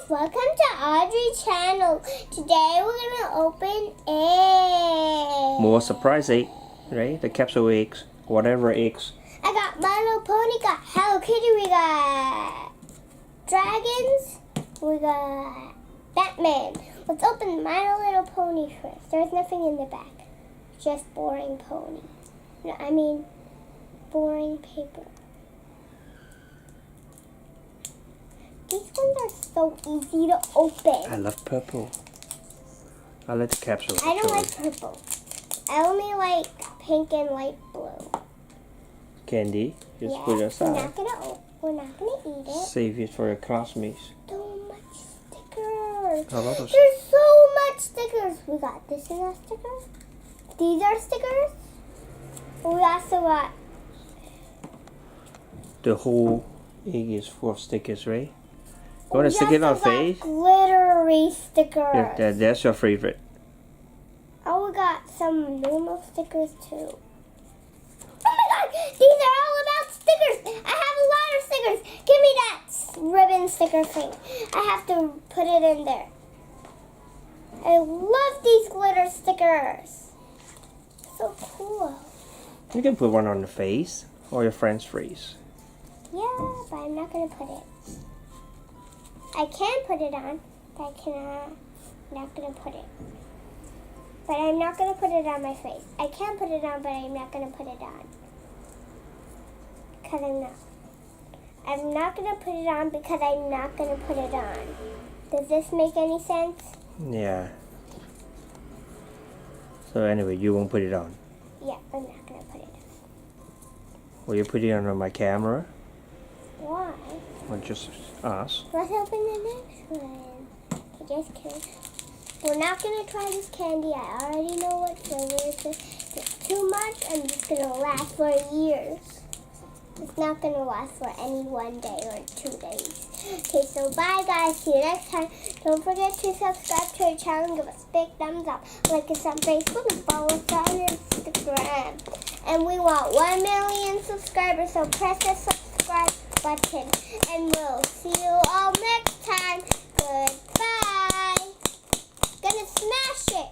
Welcome to Audrey's channel. Today we're gonna open eggs. More surprise egg, right? The capsule eggs, whatever eggs. I got My Little Pony, got Hello Kitty, we got dragons, we got Batman. Let's open My Little Pony first. There's nothing in the back, just boring pony. No, I mean boring paper. These ones are so easy to open. I love purple. I like the capsule. I don't actually. like purple. I only like pink and light blue. Candy. Just Yes, put it we're aside. we're not gonna eat it. Save it for your classmates. So much stickers. A lot of There's so much stickers. We got this is a sticker. These are stickers. We also got the whole egg is full of stickers, right? You want to stick it on also got face? glittery stickers. That's your favorite. Oh, we got some normal stickers too. Oh my god! These are all about stickers! I have a lot of stickers! Give me that ribbon sticker thing. I have to put it in there. I love these glitter stickers. So cool. You can put one on the face or your friend's face. Yeah, but I'm not going to put it. I can put it on, but I cannot. Not going to put it. But I'm not going to put it on my face. I can put it on, but I'm not going to put it on. Because I'm not. I'm not going to put it on because I'm not going to put it on. Does this make any sense? Yeah. So anyway, you won't put it on. Yeah, I'm not going to put it on. Will you put it on my camera? Why? Or just us? Let's open the next one. Just kidding. We're not going to try this candy. I already know what flavor it is. It's too much and it's going to last for years. It's not going to last for any 1 day or 2 days. Okay, so bye guys. See you next time. Don't forget to subscribe to our channel and give us a big thumbs up. Like us on Facebook and follow us on Instagram. And we want 1 million subscribers, so press the subscribe button. And we'll see you all next time. Goodbye. Gonna smash it.